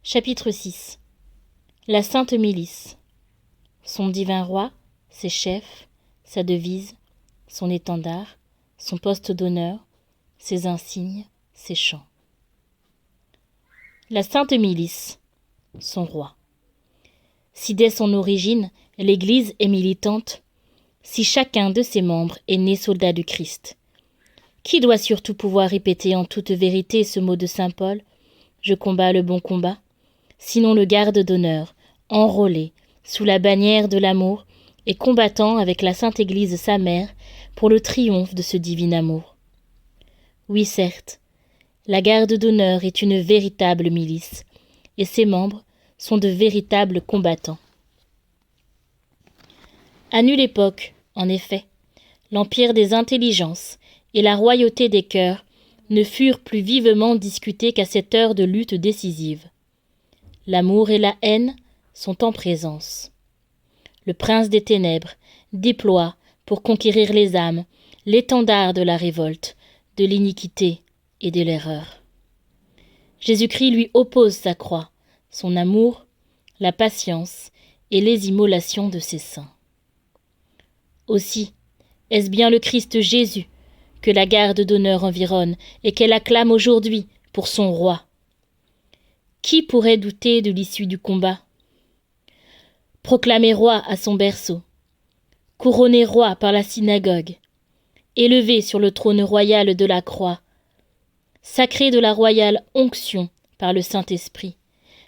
Chapitre 6. La Sainte Milice. Son divin roi, ses chefs, sa devise, son étendard, son poste d'honneur, ses insignes, ses chants. La Sainte Milice, son roi. Si dès son origine, l'Église est militante, si chacun de ses membres est né soldat du Christ, qui doit surtout pouvoir répéter en toute vérité ce mot de saint Paul, « Je combats le bon combat », sinon le garde d'honneur, enrôlé sous la bannière de l'amour et combattant avec la Sainte Église sa mère pour le triomphe de ce divin amour. Oui, certes, la garde d'honneur est une véritable milice, et ses membres sont de véritables combattants. À nulle époque, en effet, l'empire des intelligences et la royauté des cœurs ne furent plus vivement discutés qu'à cette heure de lutte décisive. L'amour et la haine sont en présence. Le prince des ténèbres déploie, pour conquérir les âmes, l'étendard de la révolte, de l'iniquité et de l'erreur. Jésus-Christ lui oppose sa croix, son amour, la patience et les immolations de ses saints. Aussi, est-ce bien le Christ Jésus que la garde d'honneur environne et qu'elle acclame aujourd'hui pour son roi? Qui pourrait douter de l'issue du combat? Proclamé roi à son berceau, couronné roi par la synagogue, élevé sur le trône royal de la croix, sacré de la royale onction par le Saint-Esprit,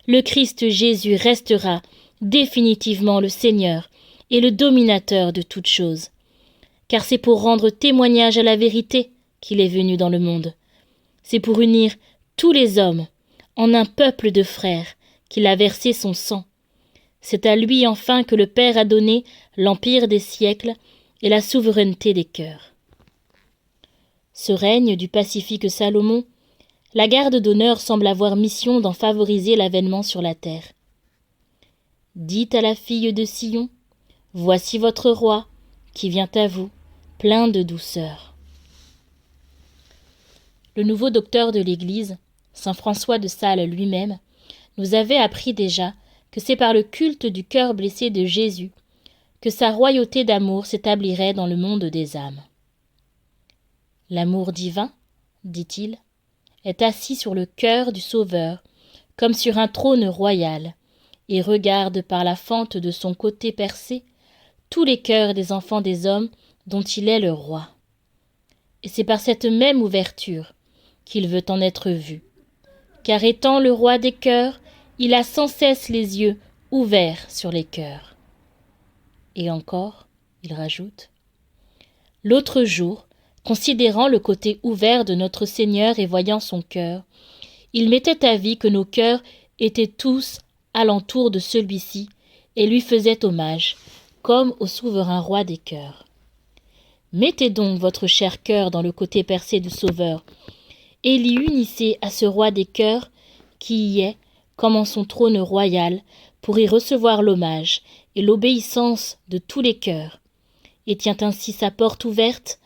le Christ Jésus restera définitivement le Seigneur et le dominateur de toutes choses, car c'est pour rendre témoignage à la vérité qu'il est venu dans le monde. C'est pour unir tous les hommes en un peuple de frères qu'il a versé son sang. C'est à lui enfin que le Père a donné l'empire des siècles et la souveraineté des cœurs. Ce règne du pacifique Salomon, la garde d'honneur semble avoir mission d'en favoriser l'avènement sur la terre. Dites à la fille de Sion, « Voici votre roi, qui vient à vous, plein de douceur. » Le nouveau docteur de l'Église, saint François de Sales lui-même, nous avait appris déjà que c'est par le culte du cœur blessé de Jésus que sa royauté d'amour s'établirait dans le monde des âmes. L'amour divin, dit-il, est assis sur le cœur du Sauveur comme sur un trône royal et regarde par la fente de son côté percé tous les cœurs des enfants des hommes dont il est le roi. Et c'est par cette même ouverture qu'il veut en être vu, car étant le roi des cœurs, il a sans cesse les yeux ouverts sur les cœurs. Et encore, il rajoute, « L'autre jour, considérant le côté ouvert de notre Seigneur et voyant son cœur, il m'était avis que nos cœurs étaient tous alentour de celui-ci et lui faisaient hommage, comme au souverain roi des cœurs. Mettez donc votre cher cœur dans le côté percé du Sauveur, et l'y unissez à ce roi des cœurs qui y est, comme en son trône royal, pour y recevoir l'hommage et l'obéissance de tous les cœurs, et tient ainsi sa porte ouverte,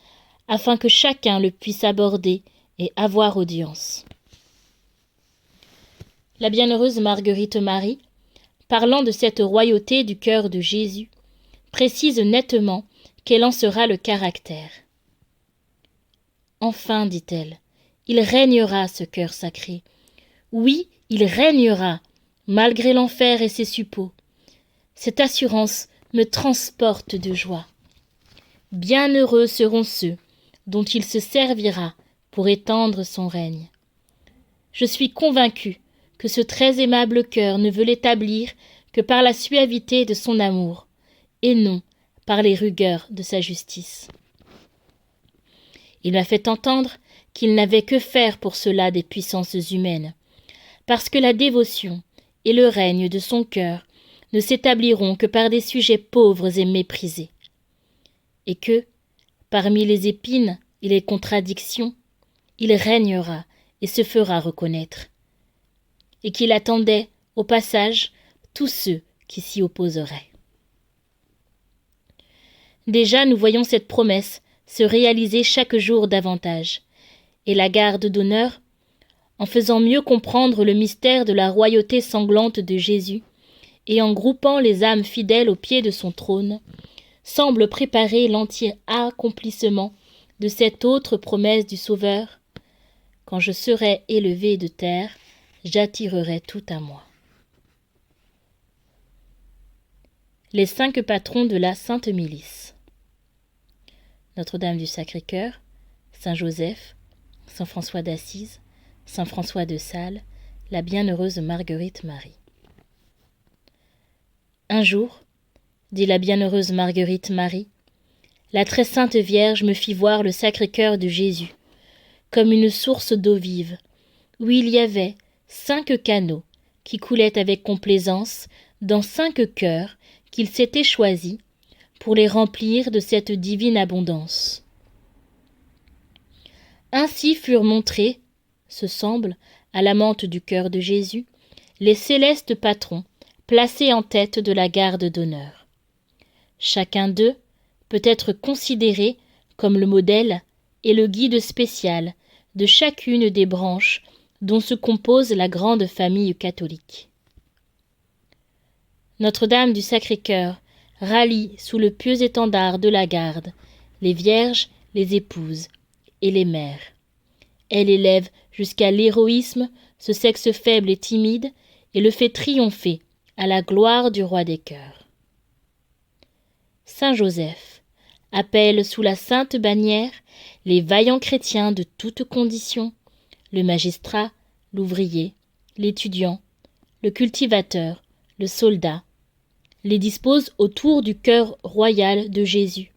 afin que chacun le puisse aborder et avoir audience. » La bienheureuse Marguerite Marie, parlant de cette royauté du cœur de Jésus, précise nettement quel en sera le caractère. « Enfin, dit-elle, il régnera ce cœur sacré. Oui, il régnera, malgré l'enfer et ses suppôts. Cette assurance me transporte de joie. Bienheureux seront ceux dont il se servira pour étendre son règne. Je suis convaincue que ce très aimable cœur ne veut l'établir que par la suavité de son amour, et non par les rigueurs de sa justice. Il m'a fait entendre qu'il n'avait que faire pour cela des puissances humaines, parce que la dévotion et le règne de son cœur ne s'établiront que par des sujets pauvres et méprisés, et que, parmi les épines et les contradictions, il régnera et se fera reconnaître, et qu'il attendait, au passage, tous ceux qui s'y opposeraient. Déjà, nous voyons cette promesse se réaliser chaque jour davantage, et la garde d'honneur, en faisant mieux comprendre le mystère de la royauté sanglante de Jésus, et en groupant les âmes fidèles au pied de son trône, semble préparer l'entier accomplissement de cette autre promesse du Sauveur. Quand je serai élevé de terre, j'attirerai tout à moi. Les 5 patrons de la Sainte Milice. Notre-Dame du Sacré-Cœur, Saint Joseph, Saint François d'Assise, Saint François de Sales, la bienheureuse Marguerite Marie. Un jour, dit la bienheureuse Marguerite Marie, la très sainte Vierge me fit voir le Sacré-Cœur de Jésus, comme une source d'eau vive, où il y avait 5 canaux qui coulaient avec complaisance dans 5 cœurs qu'il s'était choisis pour les remplir de cette divine abondance. Ainsi furent montrés, ce semble, à l'amante du cœur de Jésus, les célestes patrons placés en tête de la garde d'honneur. Chacun d'eux peut être considéré comme le modèle et le guide spécial de chacune des branches dont se compose la grande famille catholique. Notre-Dame du Sacré-Cœur rallie sous le pieux étendard de la garde les vierges, les épouses et les mères. Elle élève jusqu'à l'héroïsme ce sexe faible et timide et le fait triompher à la gloire du roi des cœurs. Saint Joseph appelle sous la sainte bannière les vaillants chrétiens de toutes conditions, le magistrat, l'ouvrier, l'étudiant, le cultivateur, le soldat, les dispose autour du cœur royal de Jésus.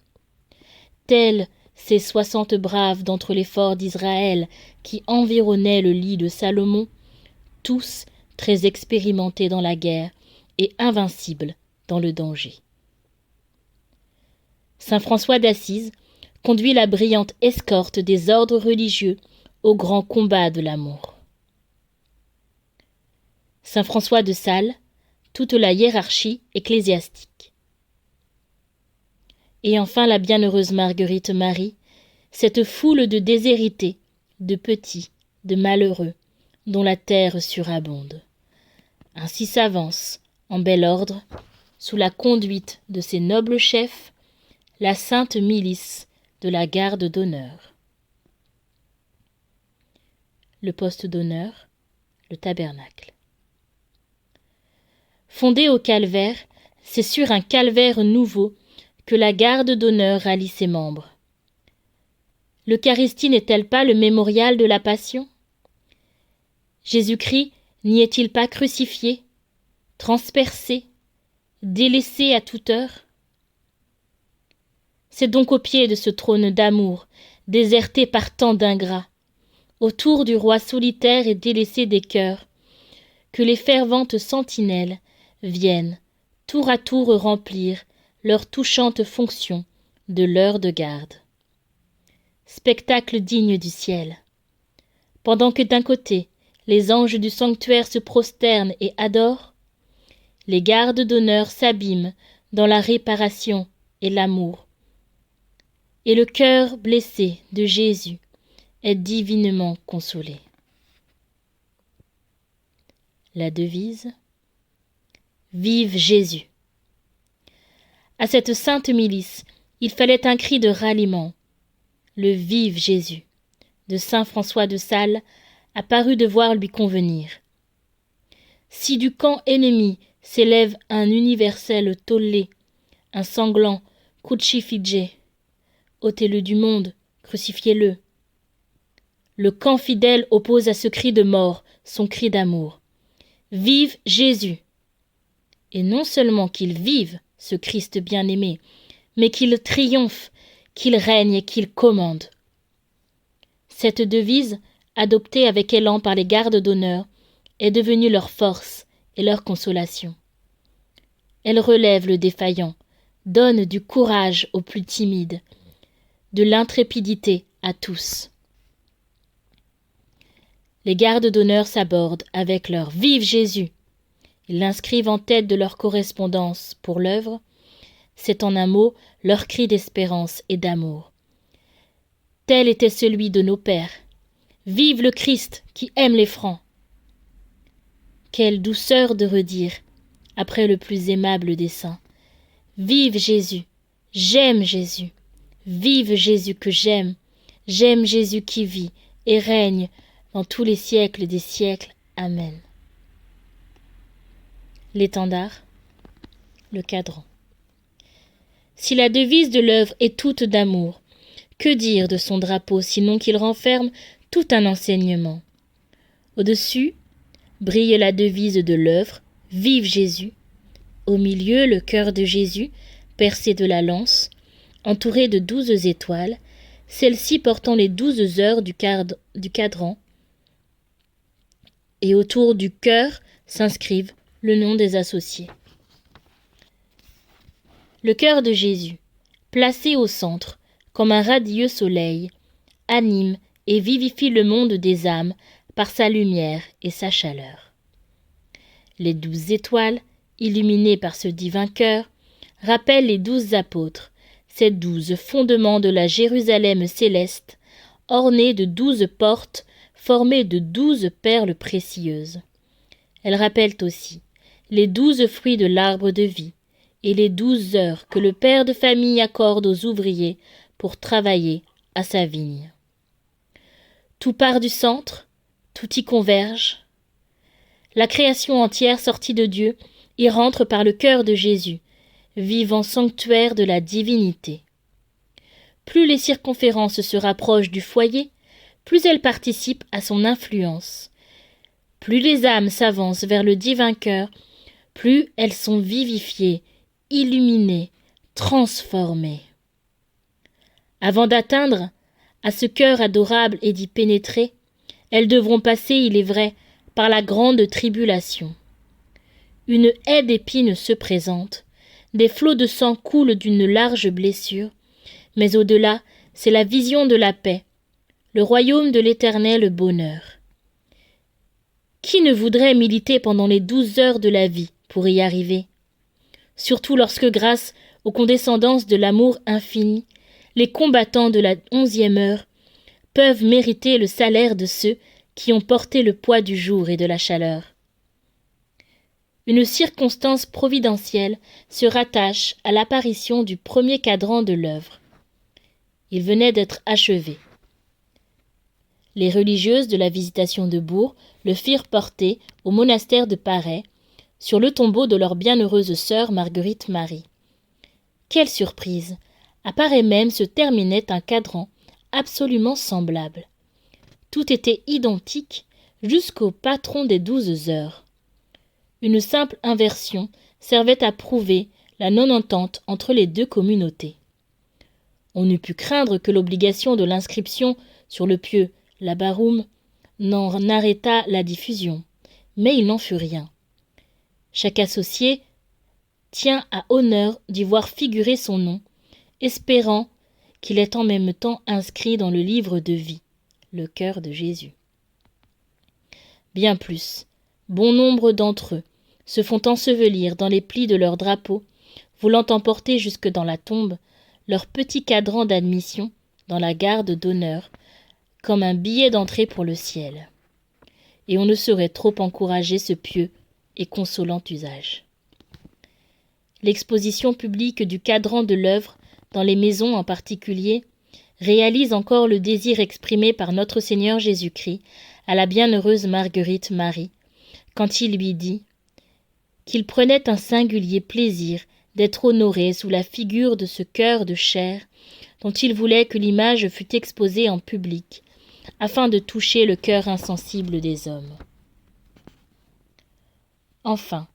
Tels ces 60 braves d'entre les forts d'Israël qui environnaient le lit de Salomon, tous très expérimentés dans la guerre et invincibles dans le danger. Saint François d'Assise conduit la brillante escorte des ordres religieux au grand combat de l'amour. Saint François de Sales, toute la hiérarchie ecclésiastique. Et enfin la bienheureuse Marguerite Marie, cette foule de déshérités, de petits, de malheureux, dont la terre surabonde. Ainsi s'avance, en bel ordre, sous la conduite de ses nobles chefs, la sainte milice de la garde d'honneur. Le poste d'honneur, le tabernacle. Fondé au calvaire, c'est sur un calvaire nouveau que la garde d'honneur rallie ses membres. L'Eucharistie n'est-elle pas le mémorial de la Passion? Jésus-Christ n'y est-il pas crucifié, transpercé, délaissé à toute heure? C'est donc au pied de ce trône d'amour, déserté par tant d'ingrats, autour du roi solitaire et délaissé des cœurs, que les ferventes sentinelles viennent, tour à tour remplir leur touchante fonction de l'heure de garde. Spectacle digne du ciel. Pendant que d'un côté, les anges du sanctuaire se prosternent et adorent, les gardes d'honneur s'abîment dans la réparation et l'amour. Et le cœur blessé de Jésus est divinement consolé. La devise: Vive Jésus. À cette sainte milice, il fallait un cri de ralliement. Le Vive Jésus de saint François de Sales a paru devoir lui convenir. Si du camp ennemi s'élève un universel tollé, un sanglant crucifige, ôtez-le du monde, crucifiez-le. Le camp fidèle oppose à ce cri de mort son cri d'amour. Vive Jésus! Et non seulement qu'il vive, ce Christ bien-aimé, mais qu'il triomphe, qu'il règne et qu'il commande. Cette devise, adoptée avec élan par les gardes d'honneur, est devenue leur force et leur consolation. Elle relève le défaillant, donne du courage aux plus timides, de l'intrépidité à tous. Les gardes d'honneur s'abordent avec leur « Vive Jésus !» Ils l'inscrivent en tête de leur correspondance pour l'œuvre. C'est en un mot leur cri d'espérance et d'amour. Tel était celui de nos pères. Vive le Christ qui aime les francs. Quelle douceur de redire, après le plus aimable des saints. Vive Jésus, j'aime Jésus. Vive Jésus que j'aime. J'aime Jésus qui vit et règne dans tous les siècles des siècles. Amen. L'étendard, le cadran. Si la devise de l'œuvre est toute d'amour, que dire de son drapeau sinon qu'il renferme tout un enseignement? Au-dessus brille la devise de l'œuvre, vive Jésus. Au milieu, le cœur de Jésus, percé de la lance, entouré de 12 étoiles, celles-ci portant les 12 heures du cadran, et autour du cœur s'inscrivent le nom des associés. Le cœur de Jésus, placé au centre, comme un radieux soleil, anime et vivifie le monde des âmes par sa lumière et sa chaleur. Les 12 étoiles, illuminées par ce divin cœur, rappellent les 12 apôtres, ces 12 fondements de la Jérusalem céleste, ornés de 12 portes formées de 12 perles précieuses. Elles rappellent aussi les 12 fruits de l'arbre de vie et les 12 heures que le père de famille accorde aux ouvriers pour travailler à sa vigne. Tout part du centre, tout y converge. La création entière sortie de Dieu y rentre par le cœur de Jésus, vivant sanctuaire de la divinité. Plus les circonférences se rapprochent du foyer, plus elles participent à son influence. Plus les âmes s'avancent vers le divin cœur, plus elles sont vivifiées, illuminées, transformées. Avant d'atteindre à ce cœur adorable et d'y pénétrer, elles devront passer, il est vrai, par la grande tribulation. Une haie d'épines se présente, des flots de sang coulent d'une large blessure, mais au-delà, c'est la vision de la paix, le royaume de l'éternel bonheur. Qui ne voudrait militer pendant les 12 heures de la vie pour y arriver? Surtout lorsque, grâce aux condescendances de l'amour infini, les combattants de la 11e heure peuvent mériter le salaire de ceux qui ont porté le poids du jour et de la chaleur. Une circonstance providentielle se rattache à l'apparition du premier cadran de l'œuvre. Il venait d'être achevé. Les religieuses de la Visitation de Bourg le firent porter au monastère de Paray, sur le tombeau de leur bienheureuse sœur Marguerite Marie. Quelle surprise! À Paray même se terminait un cadran absolument semblable. Tout était identique jusqu'au patron des 12 heures. Une simple inversion servait à prouver la non-entente entre les deux communautés. On eût pu craindre que l'obligation de l'inscription sur le pieu Labarum n'en arrêtât la diffusion, mais il n'en fut rien. Chaque associé tient à honneur d'y voir figurer son nom, espérant qu'il est en même temps inscrit dans le livre de vie, le cœur de Jésus. Bien plus, bon nombre d'entre eux se font ensevelir dans les plis de leur drapeau, voulant emporter jusque dans la tombe leur petit cadran d'admission dans la garde d'honneur, comme un billet d'entrée pour le ciel. Et on ne saurait trop encourager ce pieux et consolant usage. L'exposition publique du cadran de l'œuvre, dans les maisons en particulier, réalise encore le désir exprimé par notre Seigneur Jésus-Christ à la bienheureuse Marguerite Marie, quand il lui dit qu'il prenait un singulier plaisir d'être honoré sous la figure de ce cœur de chair dont il voulait que l'image fût exposée en public, afin de toucher le cœur insensible des hommes. Enfin,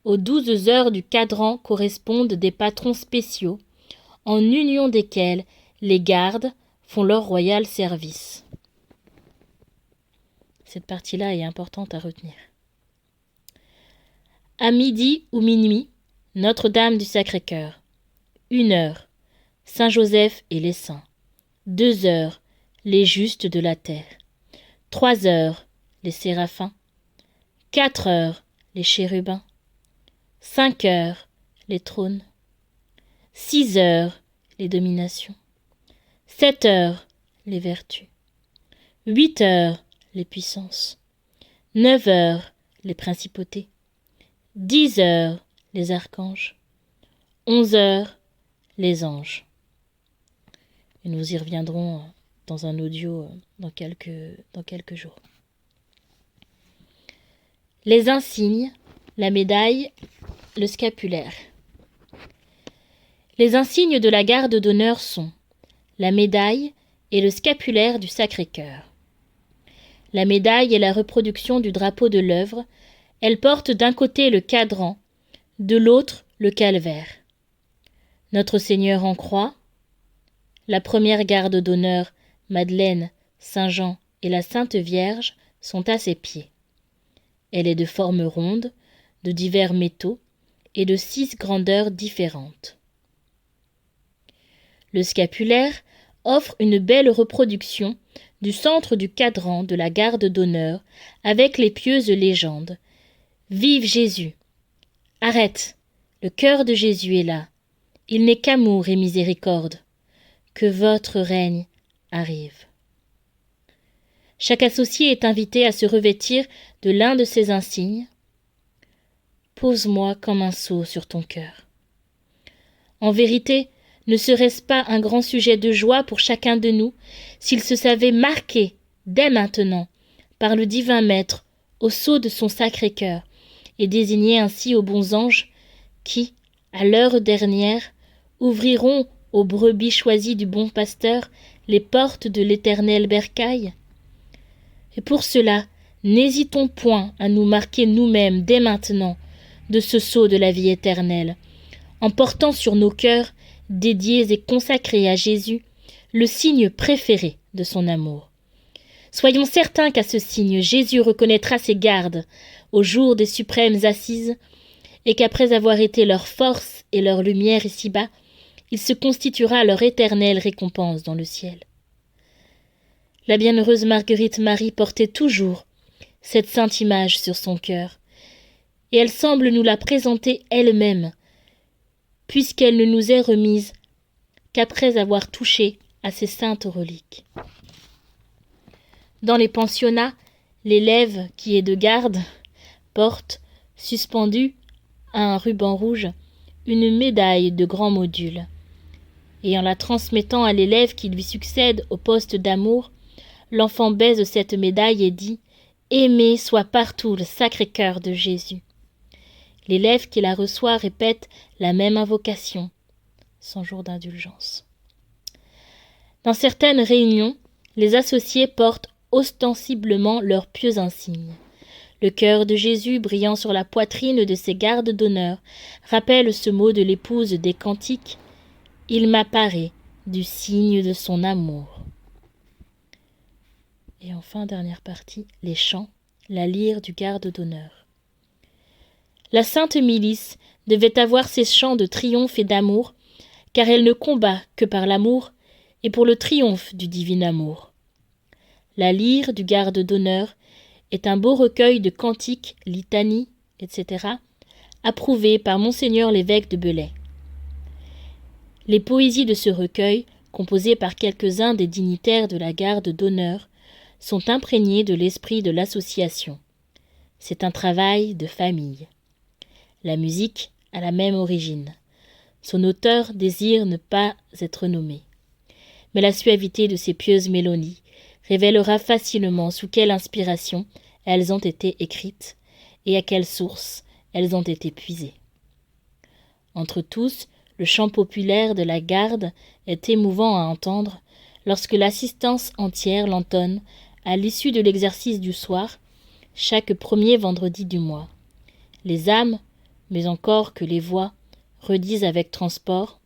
aux 12 heures du cadran correspondent des patrons spéciaux, en union desquels les gardes font leur royal service. Cette partie-là est importante à retenir. À midi ou minuit, Notre-Dame du Sacré-Cœur. 1 heure, Saint-Joseph et les saints. 2 heures, les justes de la terre. 3 heures, les séraphins. 4 heures, les chérubins. 5 heures, les trônes. 6 heures, les dominations. 7 heures, les vertus. 8 heures, les puissances. 9 heures, les principautés. 10 heures, les archanges. 11 heures, les anges. Et nous y reviendrons dans un audio dans quelques jours. Les insignes, la médaille, le scapulaire. Les insignes de la garde d'honneur sont la médaille et le scapulaire du Sacré-Cœur. La médaille est la reproduction du drapeau de l'œuvre. Elle porte d'un côté le cadran, de l'autre le calvaire. Notre Seigneur en croix, la première garde d'honneur, Madeleine, Saint-Jean et la Sainte Vierge, sont à ses pieds. Elle est de forme ronde, de divers métaux et de 6 grandeurs différentes. Le scapulaire offre une belle reproduction du centre du cadran de la garde d'honneur avec les pieuses légendes. Vive Jésus! Arrête! Le cœur de Jésus est là. Il n'est qu'amour et miséricorde. Que votre règne arrive. Chaque associé est invité à se revêtir de l'un de ces insignes. Pose-moi comme un sceau sur ton cœur. En vérité, ne serait-ce pas un grand sujet de joie pour chacun de nous s'il se savait marqué, dès maintenant, par le divin Maître, au sceau de son sacré cœur, et désigné ainsi aux bons anges qui, à l'heure dernière, ouvriront aux brebis choisies du bon pasteur les portes de l'éternel bercail? Et pour cela, n'hésitons point à nous marquer nous-mêmes dès maintenant de ce sceau de la vie éternelle, en portant sur nos cœurs, dédiés et consacrés à Jésus, le signe préféré de son amour. Soyons certains qu'à ce signe, Jésus reconnaîtra ses gardes au jour des suprêmes assises, et qu'après avoir été leur force et leur lumière ici-bas, il se constituera leur éternelle récompense dans le ciel. La bienheureuse Marguerite Marie portait toujours cette sainte image sur son cœur, et elle semble nous la présenter elle-même, puisqu'elle ne nous est remise qu'après avoir touché à ces saintes reliques. Dans les pensionnats, l'élève qui est de garde porte, suspendue à un ruban rouge, une médaille de grand module. Et en la transmettant à l'élève qui lui succède au poste d'amour, l'enfant baise cette médaille et dit « Aimé soit partout le Sacré-Cœur de Jésus ». L'élève qui la reçoit répète la même invocation, sans jour d'indulgence. Dans certaines réunions, les associés portent ostensiblement leurs pieux insignes. Le cœur de Jésus, brillant sur la poitrine de ses gardes d'honneur, rappelle ce mot de l'épouse des Cantiques « Il m'apparaît du signe de son amour ». Et enfin, dernière partie, les chants, la lyre du garde d'honneur. La sainte milice devait avoir ses chants de triomphe et d'amour, car elle ne combat que par l'amour et pour le triomphe du divin amour. La lyre du garde d'honneur est un beau recueil de cantiques, litanies, etc., approuvé par Monseigneur l'évêque de Belay. Les poésies de ce recueil, composées par quelques-uns des dignitaires de la garde d'honneur, sont imprégnées de l'esprit de l'association. C'est un travail de famille. La musique a la même origine. Son auteur désire ne pas être nommé. Mais la suavité de ces pieuses mélodies révélera facilement sous quelle inspiration elles ont été écrites et à quelle source elles ont été puisées. Entre tous, le chant populaire de la garde est émouvant à entendre lorsque l'assistance entière l'entonne à l'issue de l'exercice du soir, chaque premier vendredi du mois. Les âmes, mais encore que les voix, redisent avec transport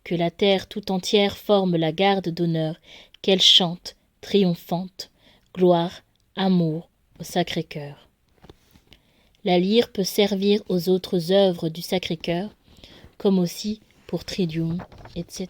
que la terre tout entière forme la garde d'honneur, qu'elle chante, triomphante, gloire, amour au Sacré-Cœur. La lyre peut servir aux autres œuvres du Sacré-Cœur, comme aussi pour Triduum, etc.